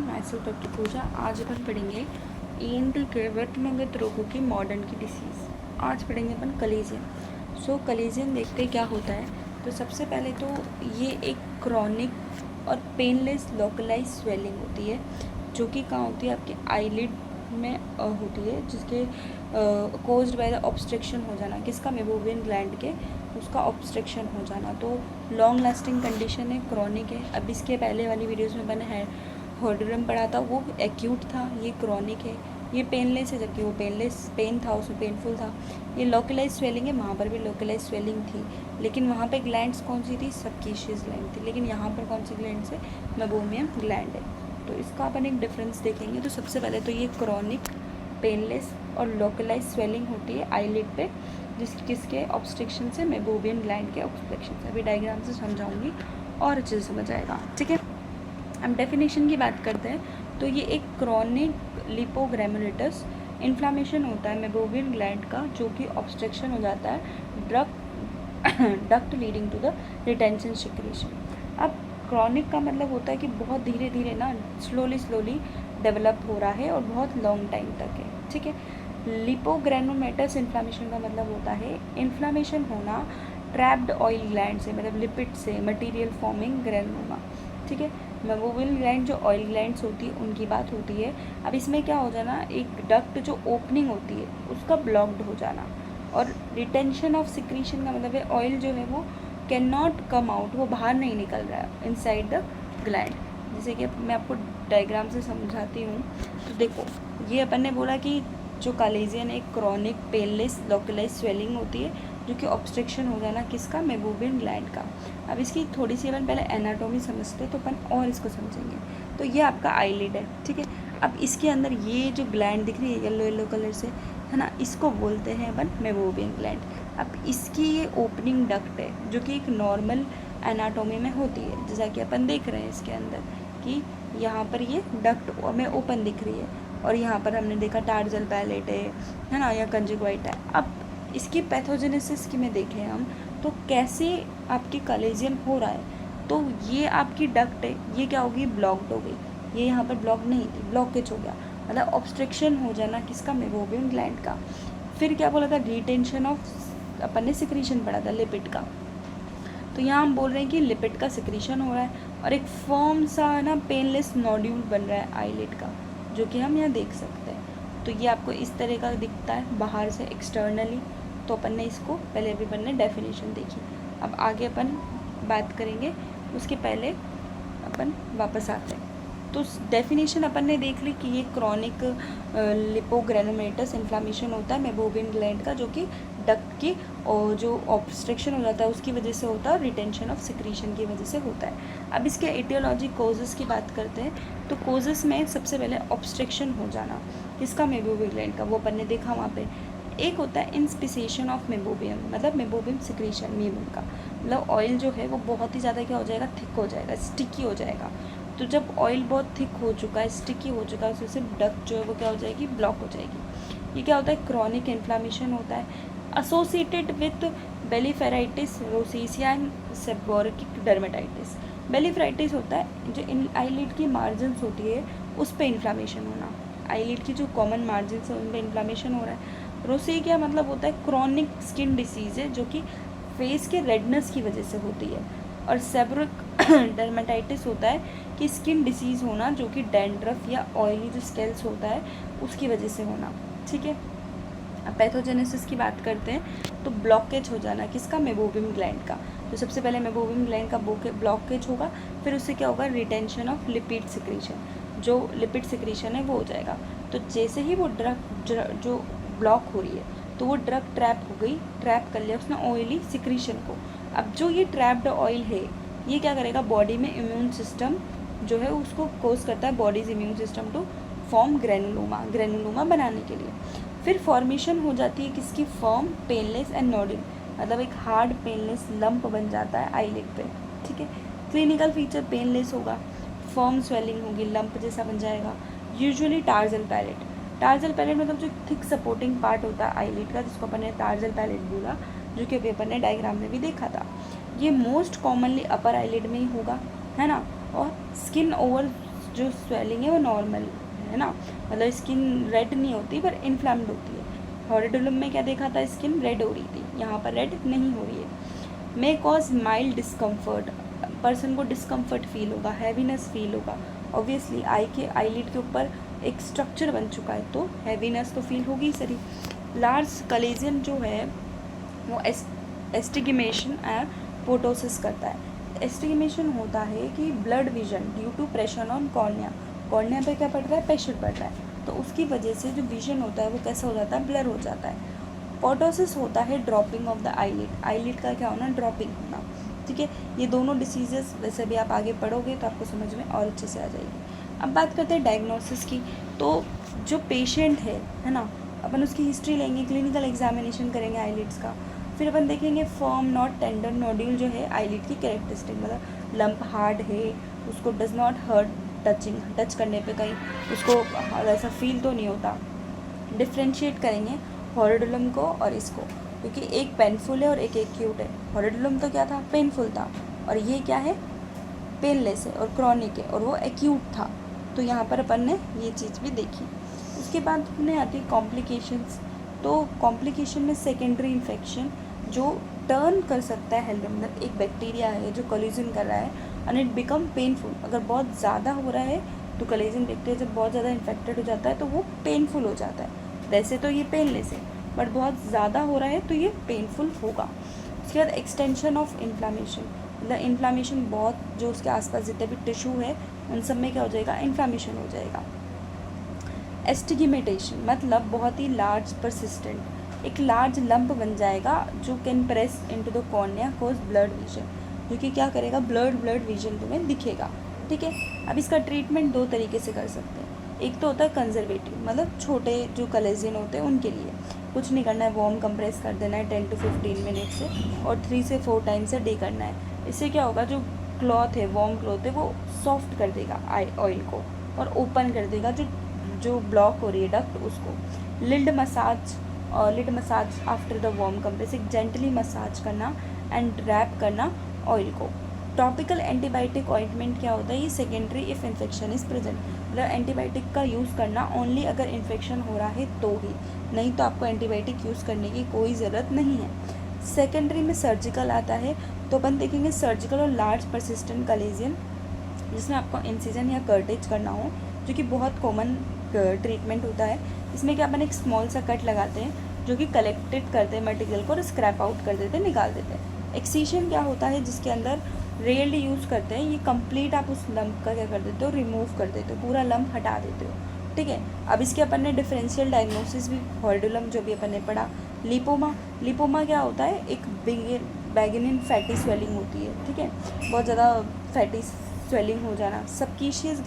My self doctor पूजा। आज अपन पढ़ेंगे ENT के वर्तमानगत रोगों की मॉडर्न की डिसीज़। आज पढ़ेंगे अपन कलीजियन। सो कलीजियन देखते क्या होता है। तो सबसे पहले तो ये एक क्रॉनिक और पेनलेस लोकलाइज स्वेलिंग होती है, जो कि कहाँ होती है, आपके आईलिड में होती है, जिसके कोज्ड बाय द ऑब्स्ट्रक्शन हो जाना, किसका, मेबोबियन ग्लैंड के, उसका ऑब्स्ट्रक्शन हो जाना। तो लॉन्ग लास्टिंग कंडीशन है, क्रॉनिक है। अब इसके पहले वाली वीडियोस में मैंने हर्डरम पढ़ा था, वो एक्यूट था, ये क्रॉनिक है। ये पेनलेस है, जबकि वो पेन था, उसमें पेनफुल था। ये लोकलाइज स्वेलिंग है, वहाँ पर भी लोकलाइज स्वेलिंग थी, लेकिन वहाँ पे ग्लैंड्स कौन सी थी, सबक्यूशियस ग्लैंड थी। लेकिन यहाँ पर कौन सी ग्लैंड है, मेबोमियन ग्लैंड है। तो इसका अपन एक डिफरेंस देखेंगे। तो सबसे पहले तो ये क्रॉनिक, पेनलेस और लोकलाइज स्वेलिंग होती है आईलिड पे, किसके ऑब्स्ट्रक्शन से, मेबोबियन ग्लैंड के ऑब्स्ट्रक्शन से। अभी डायग्राम से समझाऊंगी और अच्छे से समझ आएगा, ठीक है। हम डेफिनेशन की बात करते हैं तो ये एक क्रॉनिक लिपोग्रेमुलेटस इन्फ्लामेशन होता है मेबोबियन ग्लैंड का, जो कि ऑब्स्ट्रक्शन हो जाता है duct leading to the retention secretion. अब क्रॉनिक का मतलब होता है कि बहुत धीरे धीरे ना, स्लोली डेवलप हो रहा है और बहुत लॉन्ग टाइम तक है, ठीक है। लिपोग्रेनुमेटस इन्फ्लामेशन का मतलब होता है इन्फ्लामेशन होना ट्रैप्ड ऑयल ग्लैंड से, मतलब लिपिड से, मटेरियल फॉर्मिंग ग्रेनुलोमा, ठीक है। मेबोबियन ग्लैंड जो ऑयल ग्लैंड्स होती है उनकी बात होती है। अब इसमें क्या हो जाना, एक डक्ट जो ओपनिंग होती है उसका ब्लॉक्ड हो जाना, और रिटेंशन ऑफ सिक्रीशन का मतलब है ऑयल जो है वो कैन नॉट कम आउट, वो बाहर नहीं निकल रहा है इनसाइड द ग्लैंड। जैसे कि मैं आपको डायग्राम से समझाती हूँ। तो देखो, ये अपन ने बोला कि जो कलेजियन एक क्रॉनिक पेनलेस लोकलाइज स्वेलिंग होती है, जो कि ऑब्स्ट्रक्शन हो जाना किसका, मेबोबियन ग्लैंड का। अब इसकी थोड़ी सी अपन पहले एनाटॉमी समझते तो अपन और इसको समझेंगे। तो ये आपका आईलिड है, ठीक है। अब इसके अंदर ये जो ग्लैंड दिख रही है येलो कलर से, है ना, इसको बोलते हैं अपन मेबोबियन ग्लैंड। अब इसकी ये ओपनिंग डक्ट है, जो कि एक नॉर्मल एनाटॉमी में होती है, जैसा कि अपन देख रहे हैं इसके अंदर कि यहाँ पर ये डक्ट में ओपन दिख रही है, और यहाँ पर हमने देखा टार्जल पैलेट है ना, या कंजक्टिवा है। अब इसकी पैथोजेनेसिस की में देखें हम, तो कैसे आपकी कलेजियन हो रहा है। तो ये आपकी डक्ट है, ये क्या होगी, ब्लॉक्ड हो गई। ये यहाँ पर ब्लॉक नहीं थी, ब्लॉकेज हो गया, मतलब ऑब्स्ट्रक्शन हो जाना किसका, मेबोबियन ग्लैंड का। फिर क्या बोला था, रिटेंशन ऑफ, अपन ने सिक्रीशन पढ़ा था लिपिड का। तो यहाँ हम बोल रहे हैं कि लिपिड का सिक्रीशन हो रहा है, और एक फर्म सा ना पेनलेस नोड्यूल बन रहा है आईलिड का, जो कि हम यहाँ देख सकते हैं। तो ये आपको इस तरह का दिखता है बाहर से एक्सटर्नली। तो अपन ने इसको पहले भी अपन ने डेफिनेशन देखी। अब आगे अपन बात करेंगे, उसके पहले अपन वापस आते हैं। तो डेफिनेशन अपन ने देख ली कि ये क्रॉनिक लिपोग्रेनुमेटस इन्फ्लामेशन होता है मेबोबियन ग्लैंड का, जो कि डक्ट की और जो ऑब्स्ट्रक्शन हो जाता है उसकी वजह से होता है, और रिटेंशन ऑफ सिक्रीशन की वजह से होता है। अब इसके एटियोलॉजी कोजेस की बात करते हैं। तो कोजेस में सबसे पहले ऑब्स्ट्रक्शन हो जाना किसका, मेबोबियन ग्लैंड का, वो अपन ने देखा वहाँ पे। एक होता है इंस्पिसेशन ऑफ मेबोबियम, मतलब मेबोबियम सिक्रीशन, मेबम का मतलब ऑयल जो है वो बहुत ही ज़्यादा क्या हो जाएगा, थिक हो जाएगा, स्टिकी हो जाएगा। तो जब ऑयल बहुत थिक हो चुका है, स्टिकी हो चुका है, उससे डक्ट जो है वो क्या हो जाएगी, ब्लॉक हो जाएगी। ये क्या होता है, क्रॉनिक इन्फ्लामेशन होता है associated with blepharitis, rosacea and seborrheic dermatitis. Blepharitis होता है जो इन आईलिड की मार्जिन्स होती है उस पर इन्फ्लामेशन होना, आईलिड की जो कॉमन मार्जिन्स है उन पर इन्फ्लामेशन हो रहा है। रोसेसिया मतलब होता है क्रॉनिक स्किन डिसीज़ है, जो कि फेस के रेडनेस की वजह से होती है। और सेबोरिक डर्मेटाइटिस होता है कि स्किन डिसीज़ होना, जो कि डैंड्रफ या ऑयली जो स्केल्स होता है उसकी वजह से होना, ठीक है। अब पैथोजेनेसिस की बात करते हैं। तो ब्लॉकेज हो जाना किसका, मेबोबियम ग्लैंड का। तो सबसे पहले मेबोबियम ग्लैंड का ब्लॉकेज होगा, फिर उससे क्या होगा, रिटेंशन ऑफ लिपिड सिक्रीशन, जो लिपिड सिक्रीशन है वो हो जाएगा। तो जैसे ही वो ड्रग जो ब्लॉक हो रही है, तो वो ड्रग ट्रैप हो गई, ट्रैप कर लिया उसने ऑयली सिक्रीशन को। अब जो ये ट्रैप्ड ऑयल है, ये क्या करेगा, बॉडी में इम्यून सिस्टम जो है उसको कोज करता है, body's immune system to form granuloma बनाने के लिए। फिर फॉर्मेशन हो जाती है किसकी, फॉर्म पेनलेस एंड नोडल, मतलब एक हार्ड पेनलेस लंप बन जाता है आईलिड पे, ठीक है। क्लिनिकल फीचर पेनलेस होगा, फॉर्म स्वेलिंग होगी, लंप जैसा बन जाएगा। यूजुअली टार्जल पैलेट, टार्जल पैलेट मतलब जो थिक सपोर्टिंग पार्ट होता है आईलिड का, जिसको अपन ने टार्जल पैलेट बोला, जो कि अपन ने डायग्राम में भी देखा था। ये मोस्ट कॉमनली अपर आईलिड में ही होगा, है ना। और स्किन ओवर जो स्वेलिंग है वो नॉर्मल है ना, मतलब स्किन रेड नहीं होती पर इन्फ्लेम्ड होती है। हॉरिडुलम में क्या देखा था, स्किन रेड हो रही थी, यहाँ पर रेड नहीं हो रही है। May cause mild discomfort, person को डिस्कम्फर्ट फील होगा, हैवीनेस फील होगा। ऑब्वियसली आईलिड के ऊपर एक स्ट्रक्चर बन चुका है तो हैवीनेस तो फील होगी सही। लार्ज कलेजियन जो है वो एस्टिगमेशन एंड पोटोसिस करता है। एस्टिगमेशन होता है कि blood vision due to pressure on cornea, cornea पे क्या पड़ रहा है, प्रेशर पड़ रहा है, तो उसकी वजह से जो विजन होता है वो कैसा हो जाता है, ब्लर हो जाता है। पोटोसिस होता है dropping of the eyelid, eyelid का क्या होना, ड्रॉपिंग होना। ठीक है, ये दोनों डिसीजेस वैसे भी आप आगे पढ़ोगे तो आपको समझ में और अच्छे से आ जाएगी। अब बात करते हैं डायग्नोसिस की। तो जो पेशेंट है ना, अपन उसकी हिस्ट्री लेंगे, क्लिनिकल एग्जामिनेशन करेंगे आईलिड्स का, फिर अपन देखेंगे फर्म नॉट टेंडर नोड्यूल जो है आईलिड की कैरेक्टरिस्टिक, मतलब लंप हार्ड है, उसको does not hurt touching, touch करने पे कहीं उसको ऐसा फील तो नहीं होता। डिफ्रेंशिएट करेंगे हॉरिडुलम को और इसको, क्योंकि एक पेनफुल है और एक एक्यूट है। हॉरिडुलम तो क्या था, पेनफुल था, और ये क्या है, पेनलेस है और क्रॉनिक है, और वो एक्यूट था। तो यहाँ पर अपन ने ये चीज़ भी देखी। उसके बाद अपने आती है कॉम्प्लिकेशंस। तो कॉम्प्लिकेशन में सेकेंडरी इन्फेक्शन जो टर्न कर सकता है हेल्थ, मतलब एक बैक्टीरिया है जो कोलिजन कर रहा है एंड इट बिकम पेनफुल। अगर बहुत ज़्यादा हो रहा है तो कोलिजन बैक्टीरिया जब बहुत ज़्यादा इन्फेक्टेड हो जाता है तो वो पेनफुल हो जाता है। वैसे तो ये पेनलेस है बट बहुत ज़्यादा हो रहा है तो ये पेनफुल होगा। उसके बाद एक्सटेंशन ऑफ इन्फ्लामेशन, मतलब इन्फ्लामेशन बहुत, जो उसके आसपास जितने भी टिश्यू है उन सब में क्या हो जाएगा, इन्फ्लामेशन हो जाएगा। एस्टिग्मेटेशन मतलब बहुत ही लार्ज परसिस्टेंट, एक लार्ज लंप बन जाएगा जो can press into the cornea cause blood vision, जो कि क्या करेगा, ब्लड विजन तुम्हें दिखेगा। ठीक है, अब इसका ट्रीटमेंट दो तरीके से कर सकते हैं। एक तो होता है कंजर्वेटिव, मतलब छोटे जो कलेजियन होते हैं उनके लिए कुछ नहीं करना है, वार्म कंप्रेस कर देना है 10 to 15 मिनट से, और 3 से 4 टाइम्स से डे करना है। इससे क्या होगा, जो क्लॉथ है, वार्म क्लॉथ है, वो सॉफ्ट कर देगा ऑयल को और ओपन कर देगा जो ब्लॉक हो रही है डक्ट उसको। Lid massage after the warm compress, एक जेंटली मसाज करना एंड रैप करना ऑयल को। टॉपिकल एंटीबायोटिक ऑइंटमेंट क्या होता है, ये secondary if infection is present, मतलब एंटीबायोटिक का यूज़ करना ओनली अगर इन्फेक्शन हो रहा है तो ही, नहीं तो आपको एंटीबायोटिक यूज़ करने की कोई ज़रूरत नहीं है। सेकेंडरी में सर्जिकल आता है, तो अपन देखेंगे सर्जिकल और लार्ज परसिस्टेंट कलेजियन जिसमें आपको इंसिजन या कर्टेज करना हो, जो कि बहुत कॉमन ट्रीटमेंट होता है। इसमें क्या, अपन एक स्मॉल सा कट लगाते हैं जो कि कलेक्टेड करते हैं मटेरियल को और स्क्रैप आउट कर देते हैं, निकाल देते हैं। एक्सीशन क्या होता है, जिसके अंदर रेयरली यूज़ करते हैं, ये कंप्लीट आप उस लंप का क्या कर देते हो, रिमूव कर देते हो, पूरा लंप हटा देते हो। ठीक है, अब इसके अपन ने डिफरेंशियल डायग्नोसिस भी, हॉरिडुलम जो भी अपन ने पढ़ा। लिपोमा क्या होता है, एक बैगनिन फैटी स्वेलिंग होती है। ठीक है, बहुत ज़्यादा फैटी स्वेलिंग हो जाना। सबकीशियस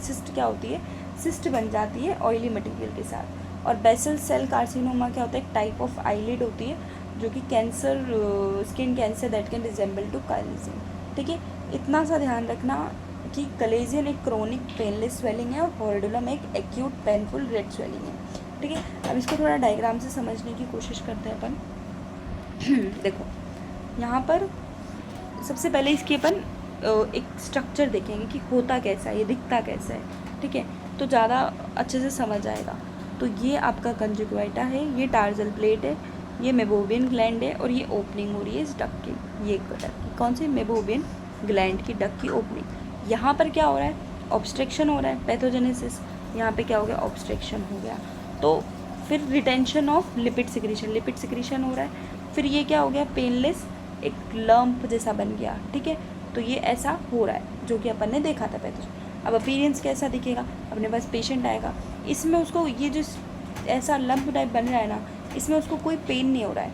सिस्ट क्या होती है, सिस्ट बन जाती है ऑयली मटेरियल के साथ। और बेसल सेल कार्सिनोमा क्या होता है, एक टाइप ऑफ आईलिड होती है जो कि cancer, skin cancer that can resemble to collagen. ठीक है, इतना सा ध्यान रखना कि कलेजियन एक क्रोनिक पेनलेस स्वेलिंग है और हॉरिडुलम एक एक्यूट पेनफुल रेड स्वेलिंग है। ठीक है, अब इसको थोड़ा डायग्राम से समझने की कोशिश करते हैं अपन। देखो यहाँ पर सबसे पहले इसकी अपन एक स्ट्रक्चर देखेंगे कि होता कैसा है, ये दिखता कैसा है। ठीक है, तो ज़्यादा अच्छे से समझ आएगा। तो ये आपका कंजुगेटा है, ये टार्जल प्लेट है, ये मेबोबियन ग्लैंड है, और ये ओपनिंग हो रही है इस डक की, ये डक की, कौन सी, मेबोबियन ग्लैंड की डक की ओपनिंग। यहाँ पर क्या हो रहा है, ऑब्स्ट्रक्शन हो रहा है, पैथोजेनेसिस, यहाँ पे क्या हो गया, ऑब्स्ट्रक्शन हो गया। तो फिर रिटेंशन ऑफ लिपिड सिक्रीशन हो रहा है। फिर ये क्या हो गया, पेनलेस एक लंप जैसा बन गया। ठीक है, तो ये ऐसा हो रहा है जो कि अपन ने देखा था पैथोजन। अब अपीयरेंस कैसा दिखेगा, अपने पास पेशेंट आएगा, इसमें उसको ये जो ऐसा लंप टाइप बन रहा है ना, इसमें उसको कोई पेन नहीं हो रहा है।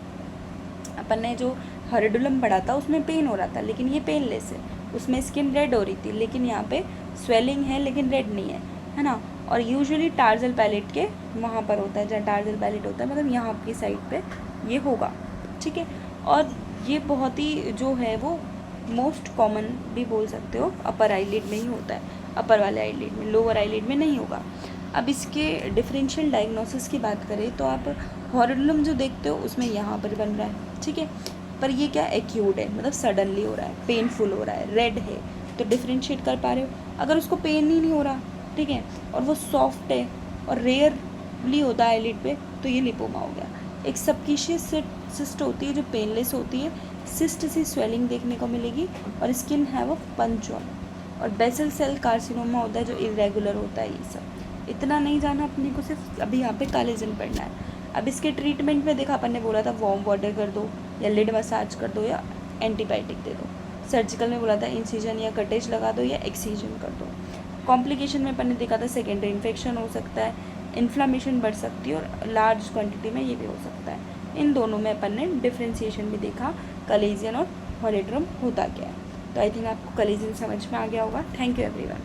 अपन ने जो हॉरिडुलम पढ़ा था उसमें पेन हो रहा था, लेकिन ये पेनलेस है, उसमें स्किन रेड हो रही थी, लेकिन यहाँ पे स्वेलिंग है लेकिन रेड नहीं है ना। और यूजुअली टार्जल पैलेट के वहाँ पर होता है, जहाँ टार्जल पैलेट होता है, मतलब यहाँ की साइड पे ये होगा। ठीक है, और ये बहुत ही जो है वो मोस्ट कॉमन भी बोल सकते हो, अपर आईलिड में ही होता है, अपर वाले आईलिड में, लोअर आईलिड में नहीं होगा। अब इसके डिफरेंशियल डायग्नोसिस की बात करें तो आप हॉरिडुलम जो देखते हो उसमें यहाँ पर बन रहा है। ठीक है, पर ये क्या एक्यूट है, मतलब सडनली हो रहा है, पेनफुल हो रहा है, रेड है, तो डिफरेंशिएट कर पा रहे हो। अगर उसको पेन ही नहीं हो रहा, ठीक है, और वो सॉफ्ट है और रेयरली होता है आईलिड पे, तो ये लिपोमा हो गया। एक सबक्यूशियस सिस्ट होती है जो पेनलेस होती है, सिस्ट से स्वेलिंग देखने को मिलेगी और स्किन है वो पंचुअल। और बेसल सेल कार्सिनोमा होता है जो इरेगुलर होता है। ये सब इतना नहीं जाना अपने को, सिर्फ अभी यहाँ पे कॉलेजन पढ़ना है। अब इसके ट्रीटमेंट में देखा, अपन ने बोला था वार्म वाटर कर दो या लिड मसाज कर दो या एंटीबायोटिक दे दो। सर्जिकल में बोला था इंसिजन या कटेज लगा दो या एक्सीजन कर दो। कॉम्प्लिकेशन में अपन ने देखा था सेकेंडरी इन्फेक्शन हो सकता है, इन्फ्लामेशन बढ़ सकती है और लार्ज क्वांटिटी में ये भी हो सकता है। इन दोनों में अपन ने डिफ्रेंसिएशन भी देखा, कलेजियन और हॉलिड्रम होता क्या है। तो आई थिंक आपको कलेजियन समझ में आ गया होगा। Thank you everyone.